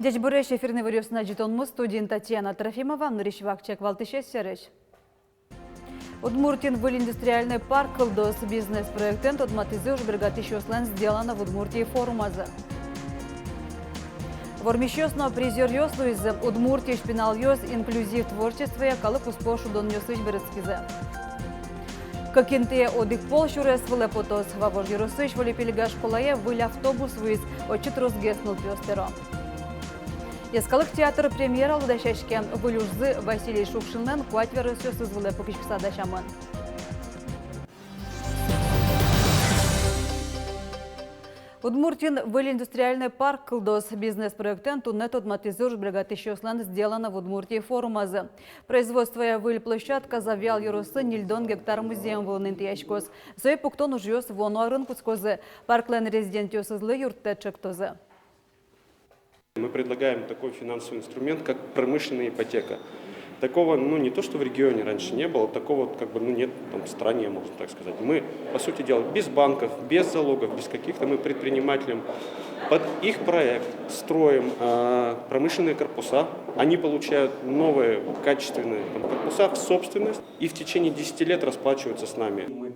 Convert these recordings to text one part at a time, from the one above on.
Дядь Бореш эфирный варюс на житонму студент Татьяна Трофимова, нарищевак чек валтыше сереч. Удмуртин был индустриальный парк кылдос бизнес-проектен тотматизы уж бригатищослен сделано в Удмуртии форумазы. Вормищосно призер ёслу из Удмуртии шпинал ёс инклюзив творчества калык успошу дон ёсыч берецкизе. Какинте одик пол шурес вылепотос вавож юросыч воли пелегаш колае выль автобус виз очит розгеснул пёстеро. Ескалык театр премьера лудащашке вылюжзы Василий Шукшинен куатверы сөз из вылепокичкса дашамын. Удмуртин был индустриальный парк кылдос бизнес-проектен туннет отматизур бригатищослен сделано в Удмуртии форумазы. Производство выль площадка завял юрусы нильдон гектар музеем волнын тияшкоз. Зои пуктон уж ёс вону арын пуцкозы. Парклен резидентиос излы юрттечек тозы. Мы предлагаем такой финансовый инструмент, как промышленная ипотека. Такого, не то что в регионе раньше не было, такого нет в стране, можно так сказать. Мы, по сути дела, без банков, без залогов, без каких-то мы предпринимателям под их проект строим промышленные корпуса. Они получают новые качественные корпуса в собственность и в течение 10 лет расплачиваются с нами.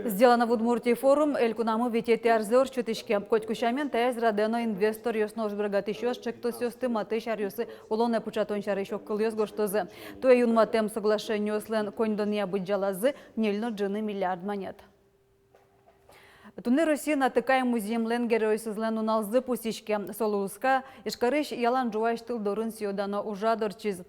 Сделано в Удмуртии форум Элькунаму витети арзор чутышке. Котькушамен тез радено инвестор ёснож бригатищос чектос ёсты матыш арёсы улоне пучатон шарышок кылёс гоштозы. Туе юнматем соглашению слен коньдония буджалазы нельно джины миллиард монет. Туны Россия натыкаем музеем ленгерой сызлен уналзы пусичке солулска ишкарыш ялан жуаш тыл дорын сиодано ужадорчиз.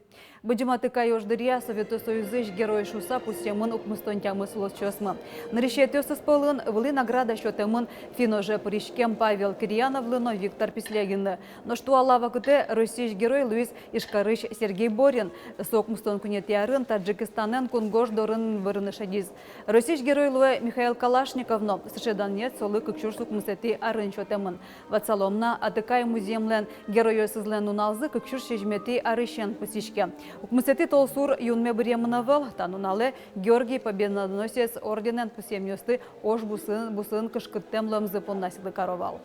Быджима тыкай ождырия Совету Союзыш герой шуса пустемын укмыстонтямы сулос чосмы. Нарещетёс исполын вылы награда счетемын финоже паришкем Павел Кирьяновлыно Виктор Пислягин. Но что алава кыте Российш герой Луис Ишкарыш Сергей Борин. Сок мустон кунетиарын Таджикистанен кунгош дорын вырынышадиз. Российш герой Луэ Михаил Калашниковно сшедан нет солы кыкчурсук мусети арын счетемын. Вацаломна атыкай музеемлен герой сызлен уналзы кыкчур шежмети арышен пусичке. Укмысети толсур юнме бремнавал, танунале Георгий Победоносец орденен пусемьёсты ош бусын кышкыттем лымзы поннасилы каровал.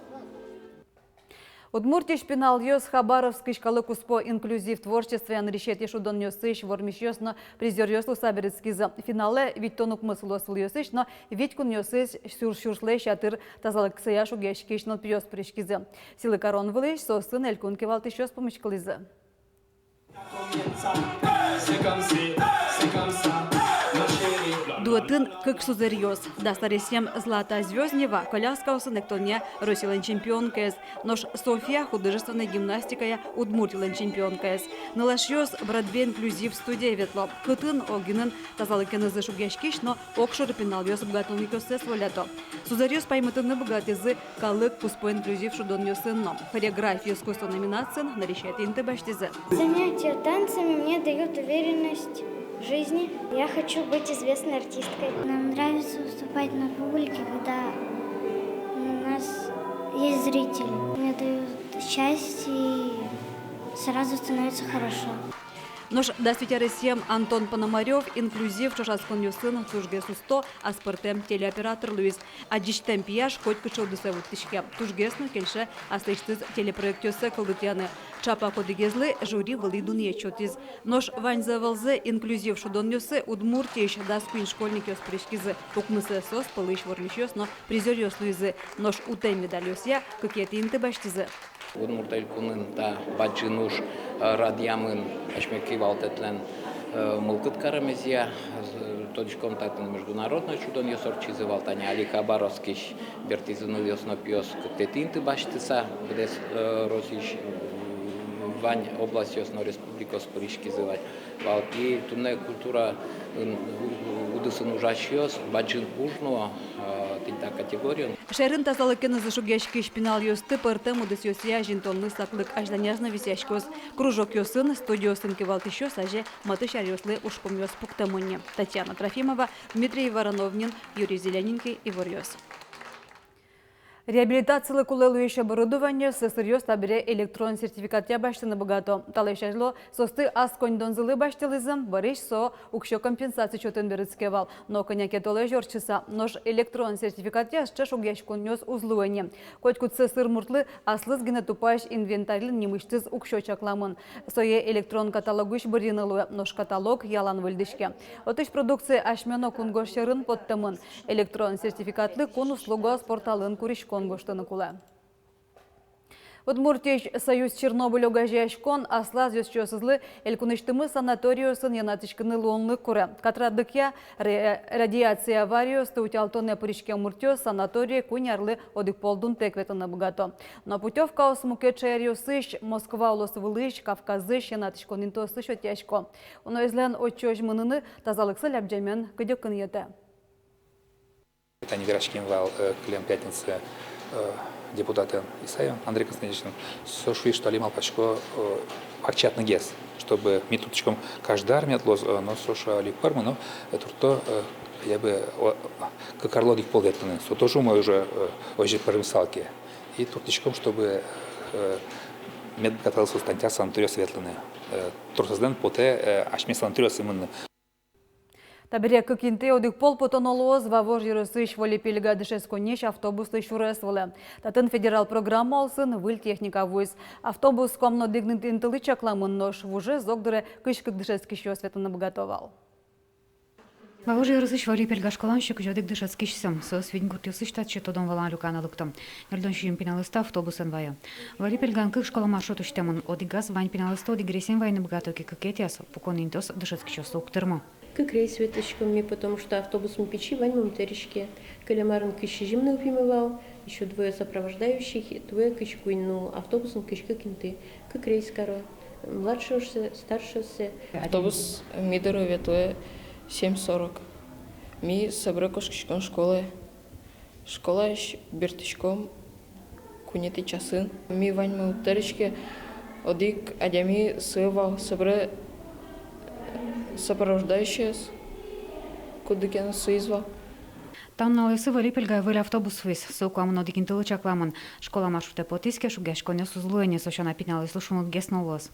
Удмуртия шпинал ёс Хабаровский шкалы куспо инклюзив творчестве анрещет ешудон ёсыш вормиш но призер ёслу саберецкий за финале ведь тонук мыслос ёсыш, но ведь кун ёсыш шуршле шатыр тазалык саяшу гешкишнал пьёс пришкизе. Силы корон вылыш сосын элькун кевалт ещё с помощкализы. Дуатын как сузерьез. Да старесем Злата Звезднева, коляска усынектоне Россиялен чемпионкес. Нож София художественная гимнастика Удмуртилен чемпионкес. Налашьез братбе инклюзив студия ветло. Кытын огинен тазалыкены зашугешкиш, но окшор пенал ёс богатылникёсе сволято. Сузерьез паймытыны богатызы калык пуспо инклюзив шудон ёсынно. Хореографию искусства номинациян нарещает интебаштизе. Занятия танцами мне дают уверенность в жизни. Я хочу быть известной артисткой. Нам нравится выступать на публике, когда у нас есть зрители. Мне дают счастье и сразу становится хорошо. Нож дастютересем Антон Пономарев, инклюзив шашаскон юсын тужге сусто, а спортем телеоператор Луис. А дичтем пияш хоть кычыл десевут тишке. Тужгесно кельше аслыштыз телепроектёсы кылдытяны. Чапа кодигезлы жюри вылидун ечотиз. Нож ваньза валзе инклюзив шудон юсы Удмуртиеш даскуин школьник ёс пришкизы. Укмысы сос пылыш ворлищёс, но призер ёс Луизы. Нож утем медаль ёсья, какие-то инты баштизы. Удмуртел кунын та баджинуш радиамын ашмеки валтетлен мылкыт карамезия точком татын международный чудон ёсорчизы валтани али Хабаровский бертизыны ёснопиос кытетинты баштыса бдес Российш Вань область ёсно республикос пришкизывать валки тунне культура удысын ужащёс баджин пужно тинта категорию. Шерин тазалыкены зашугешки шпинал ёсты пыртем удыс ёсия жинтонны саклык ажданязна висяшкос. Кружок ёсын студиосын кевалт ещё саже матышар ёслы ушком ёс пуктамонне. Татьяна Трофимова, Дмитрий Вороновнин, Юрий Зелененький и Ворёс. Реабилитациялы кулелующее оборудование с серьез табире электрон сертификат баштыны богато. Талайшажло состы асконь донзылы баштылызым, барыш со укщо компенсации чотын берецкевал. Но коняке толай жорчыса, нож электрон сертификат яшче шугяшкон нёс узлуэне. Котькутсы сырмуртлы аслыз гіне тупаш инвентарилін немыштыз укщо чакламын. Сое электрон каталогуш баринылуэ, нож каталог ялан выльдышке. Отыш продукции ашмено кунгошерын подтымын. Электрон сертификатлы кун услуга спорталын куришкон гоштыны кулы. Удмуртич Союз Чернобыль огажашкон асла зёсчёсызлы элькуныштымы санаториусын янатышкыны луонлы куры. Катрадыкя радиация авариус тутялтоне пыришке муртё санатория кунярлы одыкполдун текветыны богато. Но путевка осмукечариусыш Москва улысывылыш Кавказыш янатышкон интосыш отяшко. Оно излен отчёж мыныны тазалыксы лябджамен кыдёкын ете. Это невероятный вал клем пятницы депутата Исаева Андрей Константинович сошли, что ли, малпачко акчатный гес, чтобы методичком каждая армия отлоз, но сошли форму, но это то я бы как орлогик полветный, то тоже мы уже промысалки и туртичком, чтобы мед катался стантя санатория светлыны, турсозден поте ашми санатория именно. Табире кыкинте одык пол потонолоз вавор жирысыш воли пельга дышесконеш автобусы шуресволы. Татын федерал программа алсын выл техника войс. Автобус комно дигнит интылы чакламын нош вуже зогдыре кышкык дышески шосветыны богатовал. Вавор жирысыш воли пельга школанщик жодык дышескишсем. Со свидин куртюсыш татче тодон валан люкана лыктым. Нердон шим пеналыста автобусын вая. Воли пельган кык школа маршрут уштемын одигаз вань пеналыста одигресен вайны богатоки кыкетяс. Пукон интос дышескишос уктырмы. Как рейс веточками, потому что автобусом печи ваньмом теречке. Калямарн кыщи зимный упимывал, еще двое сопровождающих, двое кычкуин, ну автобусом кычка кинты. Как рейс коро. Младший, старший. Автобус мидеру ветуе 7:40. Ми собрал кошкишкон школы. Школа бертичком кунеты часы. Ми ваньмом теречке одик адями сывал собрал сопровождающие, куда я соизвал. Там на лысы воли пельга выли автобус вис. Соку амно дикинтылы чакламын. Школа маршруте потиске шугашко нес узлуэне сошана пиналы слушунут геснул лос.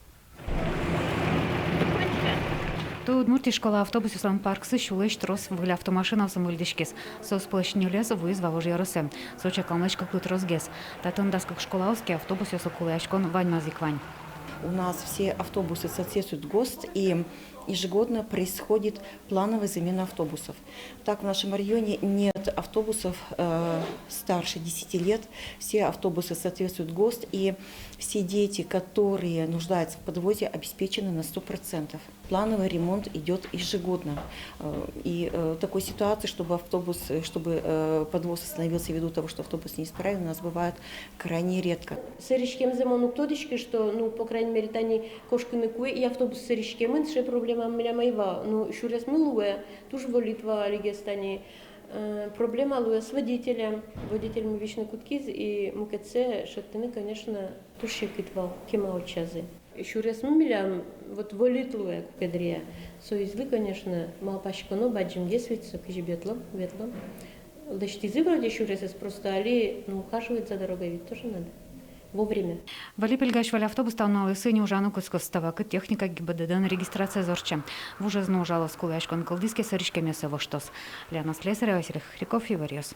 То удмурти школа автобусы слам парксы шулыш трос выли автомашина самыльдишкес. Со сплошню лес выез вавожи ярысе. Соча камлычка клыт розгес. Татын даскак школауски автобус ясокулашкон вань мазиквань. У нас все автобусы соответствуют ГОСТ, и ежегодно происходит плановая замена автобусов. Так, в нашем районе нет автобусов старше 10 лет. Все автобусы соответствуют ГОСТ, и все дети, которые нуждаются в подвозе, обеспечены на 100%. Плановый ремонт идет ежегодно. И такой ситуации, чтобы подвоз остановился ввиду того, что автобус неисправен, у нас бывает крайне редко. Сыричкем замону ктодички, что, ну, по крайней мере, тани кошкины куи и автобус сыричкем, это проблема меня моего. Ну, еще раз милуя, тоже волитва лигестани. Проблема луя с водителем. Водитель мы вечно куткиз и мукеце, шаттыны, конечно, тоже китвал, кема отчазы. Еще раз милям, вот волитлуя кудрия. Соизлы, конечно, мал пачкано, баджим действуется, кижи ветлом. Лыштизы вроде еще раз просто, али, ну, ухаживать за дорогой ведь тоже надо. Вовремя. Вали пельгаш вали автобус там на лысы не ужану куцкоставак техника ГИБДД регистрация зорча. В уже знужало скулашкон колдиске сыричке мясово штос. Лена Слесарева, Василий Хриков и Варьос.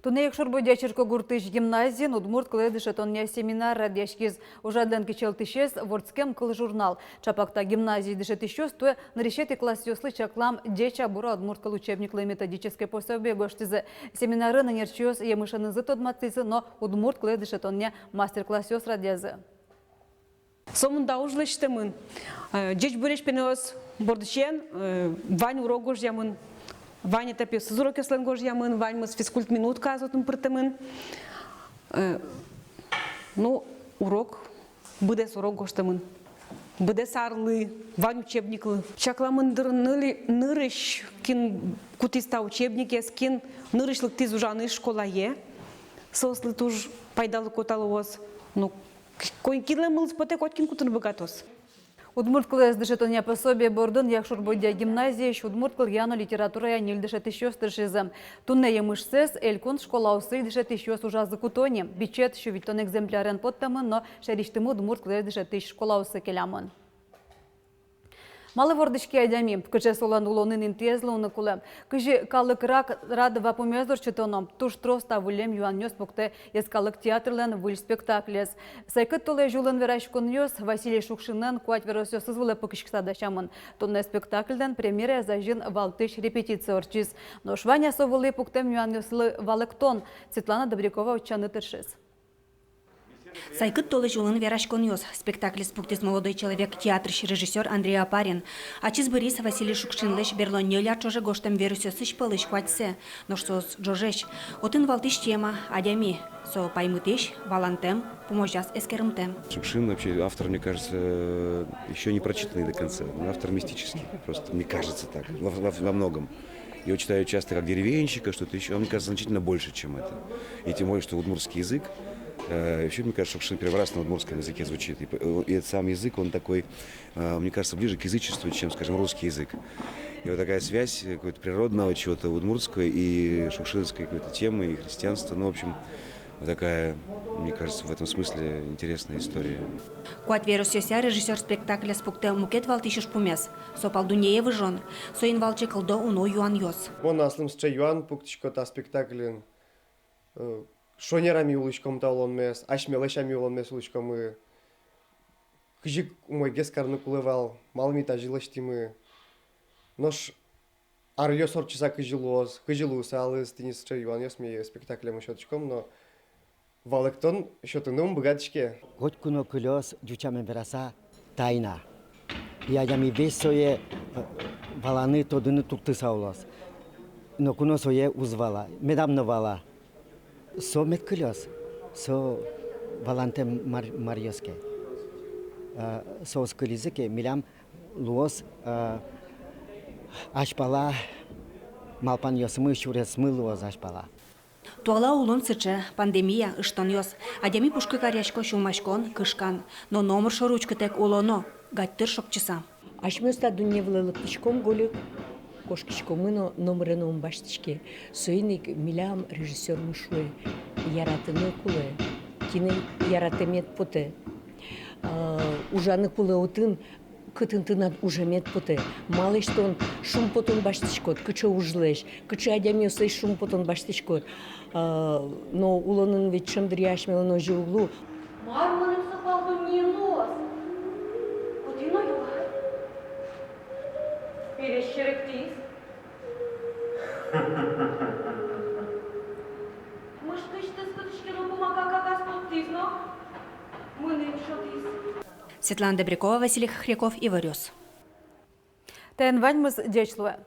Тунеек шурбодячерко гуртыш гимназия, удмурт кыледыше тоння семинар радяшкиз ужадан кичелтышес вордскем кыл журнал. Чапакта гимназии дышетышес туе нарешети классиослы чаклам деча бура удмурт кыл учебниклы методическое пособие гоштизе. Семинары на нерчиос емышанызы тодматызы, но удмурт кыледыше тоння мастер-классиос радязы. Сомунда ужлыштымын. Деч буреш пенеос бордычен, вань урогуш ямын. Ваня тапе с уроки сленгож ямын, вань мы с физкульт минут казотым пыртымын. Ну, урок, быдес урок гоштымын. Быдес арлы, вань учебниклы. Чакламын нырыш, кин кутиста учебнике, скин нырышлык тиз ужаны школа е. Сослы туж пайдалы коталовоз. Ну, кинле мылыз поте коткин кутын богатос. Удмурткалы сдышетоня пособие бордон яхшурбодя гимназия, удмурткал яно литература я ниль дышет еще стршизм. Тунне емышсес, элькон школа усы дышет еще сужа закутони. Бичет шувитон экземплярен подтамын, но шериштыму удмурткалы дышет еще школа усы келямын. Малы вордышки адями, кыже солан улонын интезлы уныкулы. Кыжи калык рады вапумезор чытоном, туш троста вылем юаннёс пукты ескалык театрлен выль спектаклес. Сайкыт толы жулын верашкуньёс Василий Шукшинен куать веросёс извылы пыкышкса дашамын. Тонны спектакльден премьера зажин валтыш репетиция орчиз. Но шваня совылы пуктем юаннёслы валыктон. Светлана Добрякова учаны тыршиз. Сайкыт толы жулын верашконьос. Спектакль спуктис молодой человек, театрщ, режиссер Андрей Апарин. Ачиз Борис Василий Шукшинлыш берлоньёля чоже гоштем верусёсыш пылыш хватьсе. Но что джожеш. Отын валтыш тема, адями. Со паймытыш, валантем, поможас эскермтем. Шукшин вообще автор, мне кажется, еще не прочитанный до конца. Он автор мистический, просто мне кажется так, во многом. Его читаю часто как деревенщика, что-то еще. Он, мне кажется, значительно больше, чем это. И тем более, что удмуртский язык. Еще, мне кажется, Шукшин первый раз на удмуртском языке звучит. И этот сам язык, он такой, мне кажется, ближе к язычеству, чем, скажем, русский язык. И вот такая связь какого-то природного чего-то удмуртского и шукшинской какой-то темы, и христианства. Ну, в общем, вот такая, мне кажется, в этом смысле интересная история. Куат верусёся режиссер спектакля спуктел мукет валтышиш пумес. Со палдунеевы жон. Со инвалче колдо уно юан-йос. Мон аслым сче юан пуктичко та спектаклин. Шонерами улычком талон мес, ашмелешами улон мес улычком мы. Кыжик мой гескарны кулевал, малми та жилыштимы. Нож арьёс орчиса кыжилус алыс тинис сче юан ёс ми спектаклем шотчком, но валыктон шотыным богатичке. Хоть куно кулёс дючаме бераса тайна. Я ями весое валаны тодыны турты саулос. Но куно сое узвала, медамно вала. Со меткулёс, со валантем марьёске. Со скализыке милям луос ашпала малпан ёсмы шуресмы луос ашпала. Туала улон сыче, пандемия, ыштон-йос. Адями пушкы каряшко шулмашкон, кышкан. Но номер шоручка тек улоно, гаттыр шокчыса. Ашмёста дуньевлылы пичком голик. Кошкичкомыно номереном баштичке. Соиник милям режиссер мушуе. Яратыны куле. Кины яратемет поте. Ужаны куле отын. Кытынтынат ужамет поте. Малыштон шум потон баштичкот. Кычы ужлеш. Кычы адямёсай шум потон баштичкот. Но улонын ведь чымдыр яшмелыно же углу. Марманым сапалду не нос. Кутино юла. Перещеректис. Может, ты что скотышкину помога как аспалтиз, но мы не шотис. Светлана Добрякова, Василий Хохряков и Варёс. Тен ваньмыз дечлуе.